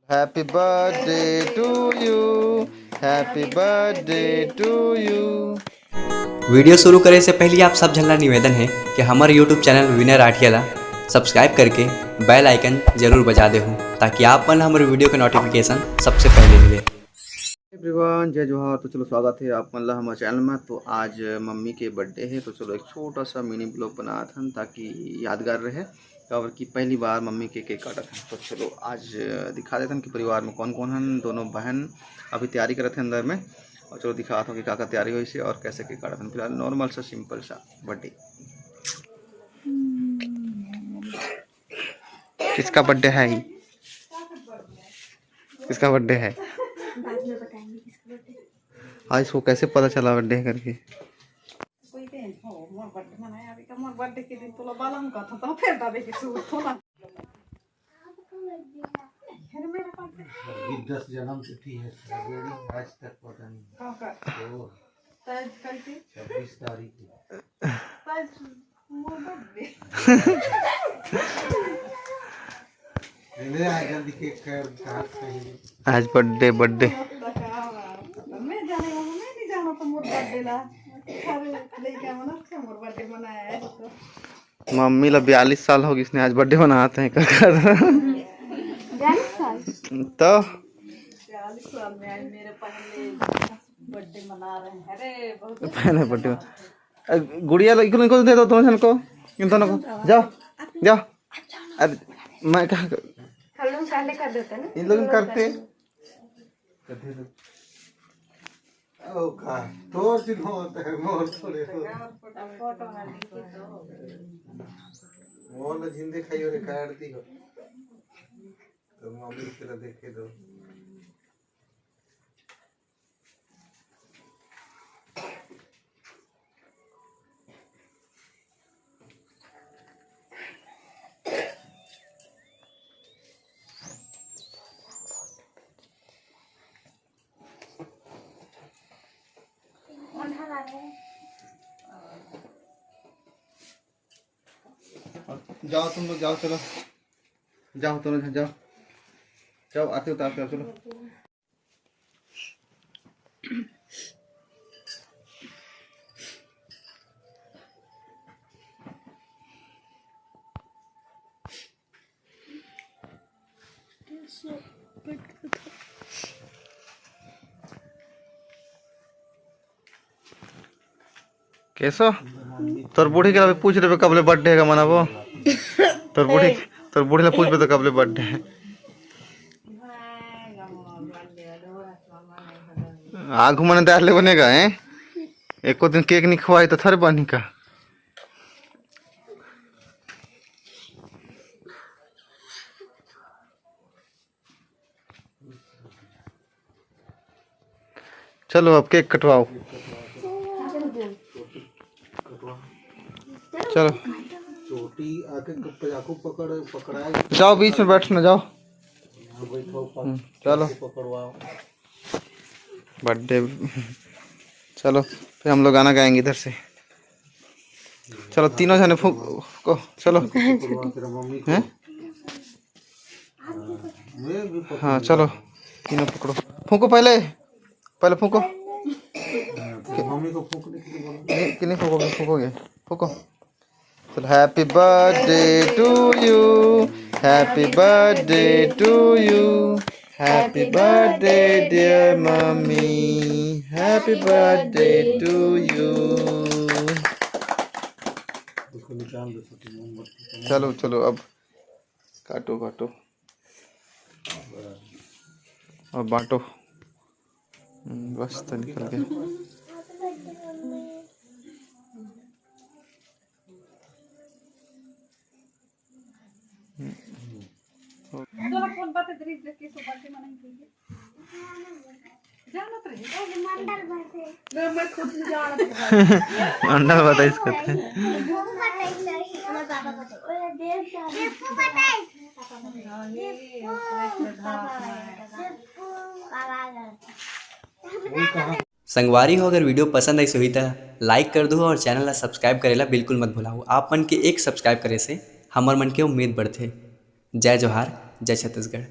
Happy birthday to you, happy birthday to you. Video शुरू करे से पहले आप सब झल्ला निवेदन है कि हमारे यूट्यूब चैनल विनर आठियाला सब्सक्राइब करके बेल आइकन जरूर बजा दे ताकि आप मन हमारे वीडियो के नोटिफिकेशन सबसे पहले मिले। एवरीवन जय जोहार। तो चलो स्वागत है आप मतलब हमारे चैनल में। तो आज मम्मी के बर्थडे है तो चलो एक छोटा सा मिनी ब्लॉग बना था ताकि यादगार रहे और कि पहली बार मम्मी के केक काटा था। तो चलो आज दिखा देते हैं कि परिवार में कौन कौन है। दोनों बहन अभी तैयारी कर रहे थे अंदर में और चलो दिखाता हूँ कि क्या तैयारी हुई से और कैसे केक काटा था। फिलहाल नॉर्मल सा सिंपल सा बर्थडे। किसका बर्थडे है? किसका बर्थडे है? बाद में बताएंगे किसका बर्थडे। आज इसको कैसे पता चला बर्थडे करके? कोई दिन हो मोर बर्थडे मनाया अभी का मोर बर्थडे के दिन तोला बालम का था तो फिर दावे के सूट थोड़ा फिर मेरा बर्थडे 10 जन्म तिथि है सवेरे आज तक पता नहीं। हां का तो ताज करके 26 तारीख को ताज मोर बर्थडे इन्हें आज जल्दी केक काट सही। आज बर्थडे मैं जाने वाला मैं नहीं जाना तो मोर बर्थडे ला सारे लेके मना अच्छा मोर बर्थडे मनाया है तो मम्मी ला 42 साल हो गई, इसने आज बर्थडे मनाते हैं। 42 साल तो 40 साल में आज मेरे पहले बर्थडे मना रहे हैं। अरे बहुत पहले बर्थडे गुड़िया इनको दे दो, दोनों जन को, इन दोनों को। जाओ जाओ। अरे मैं कहा हम लोग पहले कर देते हैं ना। इन लोग करते ओ का तो दिन होता है मोर थोड़े तो फोटो ना लिखी तो मोर ने जिंदे खाई और काट दी हो तो मम्मी तेरा देखे दो। जाओ तुम लोग, जाओ चलो जाओ तुम लोग, जाओ जाओ आते उतार कर चलो। कैसो तोर बूढ़ी के पूछ रहे कबले बर्थडे का मनाबो? तोर बूढ़ी ला पूछ तो कबले बर्थडे है। आगू मन दाल ले बनेगा है। एको दिन केक नहीं खवाई तो थर बनी का। चलो अब केक कटवाओ। चलो छोटी आके चाकू पकड़ाए जाओ बीच में बैठना, जाओ चलो पकड़वाओ बर्थडे। चलो फिर हम लोग गाना गाएंगे इधर से। चलो तीनों जने फूको चलो। तेरा मम्मी हैं? मैं भी हाँ चलो तीनों पकड़ो, फूको पहले पहले फूको। मम्मी को फूकने के लिए बोलो। कि नहीं फूकोगे? फूकोगे फूको। चलो happy birthday to you, happy birthday to you, happy birthday dear mummy, happy birthday to you. उसको निकाल दो छोटी मोमबत्ती। चलो चलो अब काटो काटो और बांटो। बस तो निकल गया। चलो फोन बात इधर इधर के सो बर्थडे मनाएंगे जाना तो रहे मंडल बर्थडे मैं खुद नहीं जाना अंडा बता इसको थे। संगवारी हो, अगर वीडियो पसंद आई हुई तो लाइक कर दो और चैनल ला सब्सक्राइब करेला बिल्कुल मत भूलाओ। आप मन के एक सब्सक्राइब करे से हमर मन के उम्मीद बढ़थे। जय जोहार, जय छत्तीसगढ़।